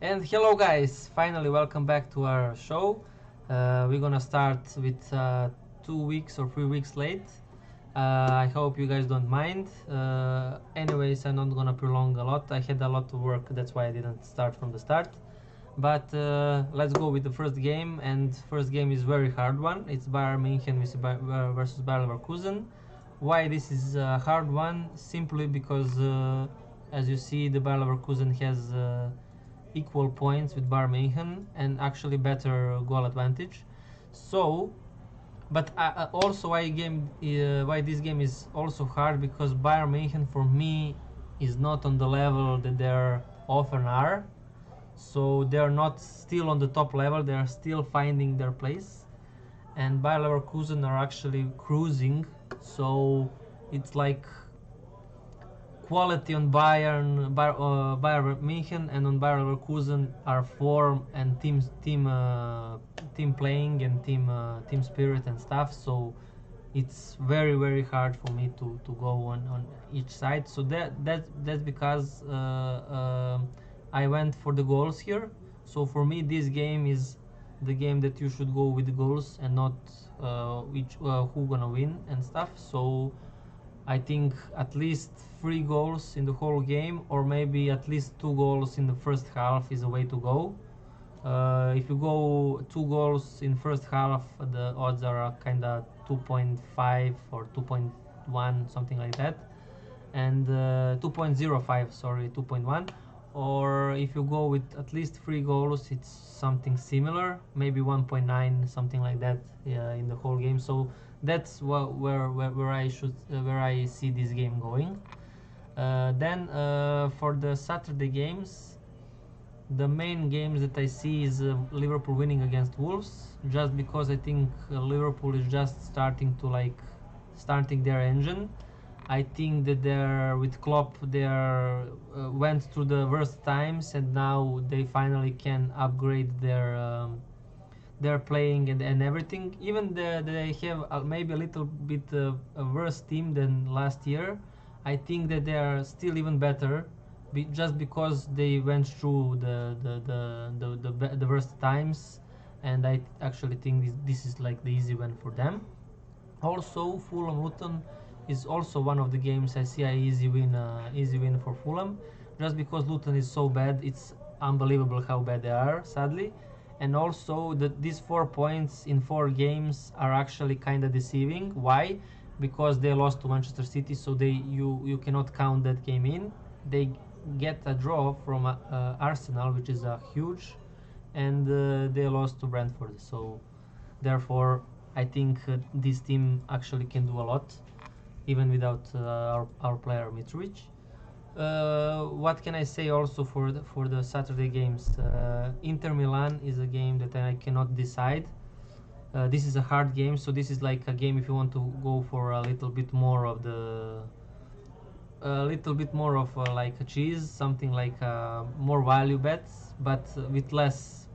And hello guys, finally welcome back to our show. We're gonna start with 2 weeks or 3 weeks late. I hope you guys don't mind. Anyways, I'm not gonna prolong a lot. I had a lot of work, that's why I didn't start from the start. But let's go with the first game, and first game is very hard one. It's Bayern München versus Bayer Leverkusen. Why this is a hard one? Simply because, as you see, the Bayer Leverkusen has equal points with Bayern München and actually better goal advantage. So, but also why this game is also hard, because Bayern München for me is not on the level that they often are. So they are not still on the top level. They are still finding their place, and Bayer Leverkusen are actually cruising. So it's like quality on Bayern München and on Bayer Leverkusen are form and team playing and team spirit and stuff. So it's very hard for me to go on each side. So that's because I went for the goals here. So for me, this game is the game that you should go with the goals and not who gonna win and stuff. So I think at least 3 goals in the whole game, or maybe at least 2 goals in the first half is a way to go. If you go 2 goals in first half, the odds are kind of 2.5 or 2.1, something like that, and 2.05, sorry, 2.1. Or if you go with at least 3 goals, it's something similar, maybe 1.9, something like that, in the whole game. So that's where I see this game going. Then for the Saturday games, the main games that I see is Liverpool winning against Wolves, just because I think Liverpool is just starting their engine. I think that they're with Klopp, they went through the worst times, and now they finally can upgrade their playing and everything. Even they have maybe a little bit a worse team than last year. I think that they are still even better, just because they went through the worst times, and I actually think this is like the easy one for them. Also, Fulham Luton is also one of the games I see a easy win for Fulham, just because Luton is so bad. It's unbelievable how bad they are, sadly. And also these 4 points in 4 games are actually kind of deceiving. Why? Because they lost to Manchester City, so you cannot count that game in. They get a draw from Arsenal, which is a huge, and they lost to Brentford. So therefore, I think this team actually can do a lot, even without our player Mitrovic. What can I say also for the Saturday games? Inter Milan is a game that I cannot decide. This is a hard game, so this is like a game if you want to go for a little bit more of like a cheese, something like more value bets, but with less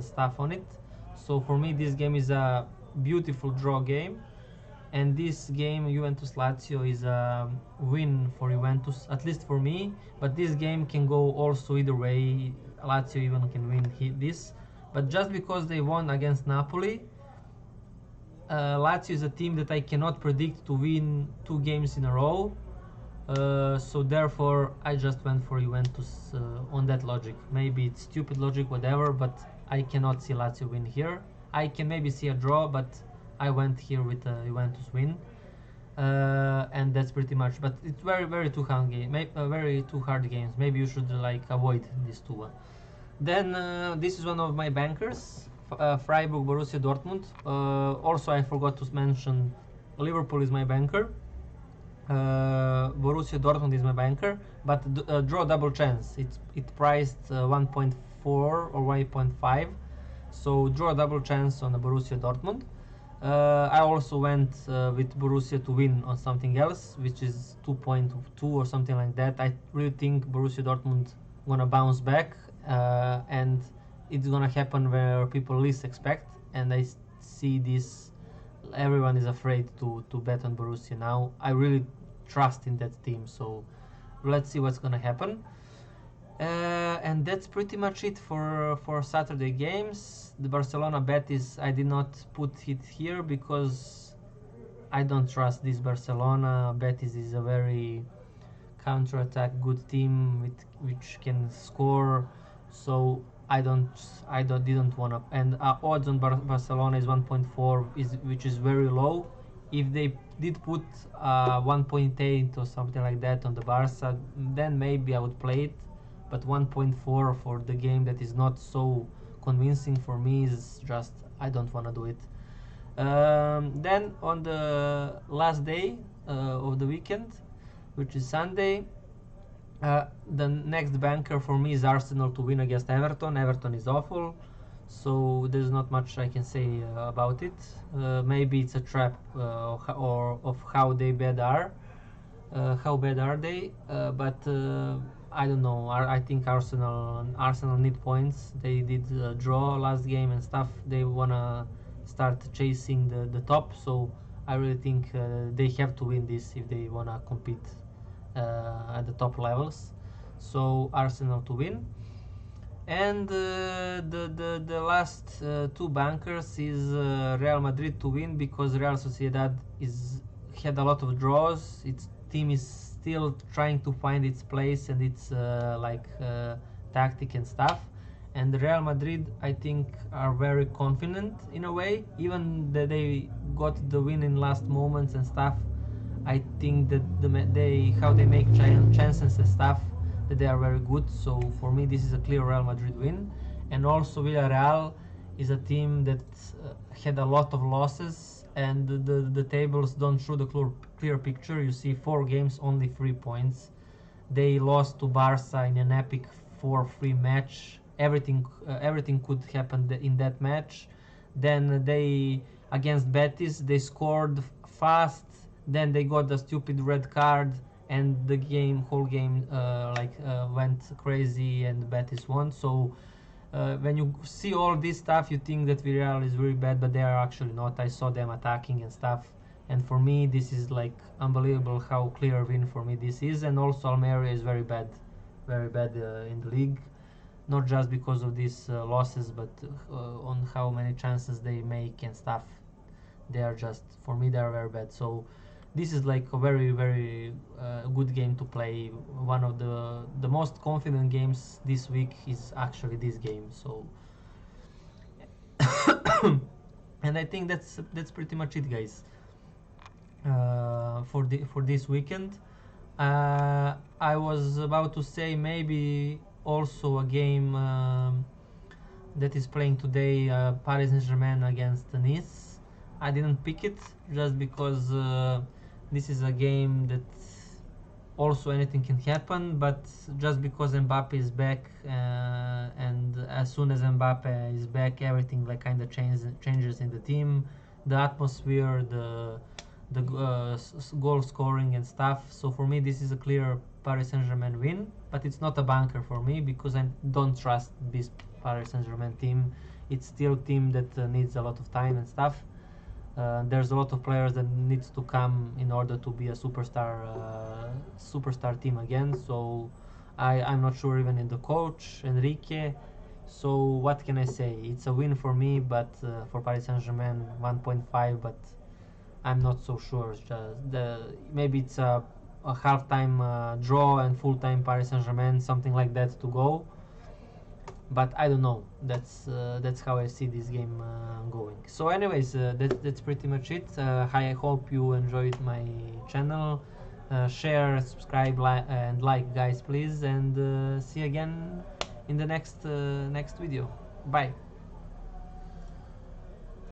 stuff on it. So for me, this game is a beautiful draw game, and this game Juventus Lazio is a win for Juventus, at least for me. But this game can go also either way. Lazio even can win this, but just because they won against Napoli, Lazio is a team that I cannot predict to win 2 games in a row. So therefore, I just went for Juventus on that logic. Maybe it's stupid logic, whatever, but I cannot see Lazio win here. I can maybe see a draw, but I went here with a Juventus win, and that's pretty much. But it's very too hard game, very too hard games. Maybe you should avoid these two. Then this is one of my bankers, Freiburg Borussia Dortmund. Also, I forgot to mention Liverpool is my banker. Borussia Dortmund is my banker, but draw double chance. It priced 1.4 or 1.5, so draw double chance on the Borussia Dortmund. I also went with Borussia to win on something else, which is 2.2 or something like that. I really think Borussia Dortmund gonna bounce back, and it's gonna happen where people least expect. And I see this. Everyone is afraid to bet on Borussia now. I really trust in that team, so let's see what's gonna happen. And that's pretty much it for Saturday games. The Barcelona Betis, I did not put it here because I don't trust this Barcelona. Betis is a very counter-attack good team which can score, so didn't want to. And odds on Barcelona is 1.4, which is very low. If they did put 1.8 or something like that on the Barca, then maybe I would play it. But 1.4 for the game that is not so convincing for me is just, I don't want to do it. Then on the last day of the weekend, which is Sunday, the next banker for me is Arsenal to win against Everton. Everton is awful, so there's not much I can say about it. Maybe it's a trap or of how they bad are. How bad are they? But I don't know. I think Arsenal need points. They did draw last game and stuff. They wanna start chasing the top. So I really think they have to win this if they wanna compete at the top levels. So Arsenal to win. And the last two bankers is Real Madrid to win because Real Sociedad had a lot of draws. Its team is still trying to find its place and its tactic and stuff. And Real Madrid, I think, are very confident in a way, even that they got the win in last moments and stuff. I think that how they make chances and stuff, that they are very good. So for me, this is a clear Real Madrid win. And also Villarreal is a team that had a lot of losses, and the tables don't show the clear picture. You see 4 games, only 3 points. They lost to Barca in an epic 4-3 match. Everything could happen in that match. Then they, against Betis, they scored fast. Then they got the stupid red card, and the whole game went crazy, and Betis won. So when you see all this stuff, you think that Villarreal is really bad, but they are actually not. I saw them attacking and stuff, and for me this is like unbelievable how clear win for me this is. And also Almeria is very bad in the league, not just because of these losses, but on how many chances they make and stuff. They are just, for me, they are very bad. So this is like a very good game to play. One of the most confident games this week is actually this game. So and I think that's pretty much it, guys, for this weekend. I was about to say maybe also a game that is playing today, Paris Saint-Germain against Nice. I didn't pick it just because this is a game that also anything can happen, but just because Mbappe is back, and as soon as Mbappe is back, everything like kind of changes in the team, the atmosphere, the goal scoring and stuff. So for me, this is a clear Paris Saint-Germain win, but it's not a banker for me because I don't trust this Paris Saint-Germain team. It's still a team that needs a lot of time and stuff. There's a lot of players that needs to come in order to be a superstar team again. So I'm not sure even in the coach Enrique. So what can I say? It's a win for me, but for Paris Saint-Germain 1.5, but I'm not so sure. It's just maybe it's a half-time draw and full-time Paris Saint-Germain, something like that to go. But I don't know. That's how I see this game going. So anyways, that's pretty much it. I hope you enjoyed my channel. Share, subscribe, and like, guys, please. And see you again in the next video. Bye.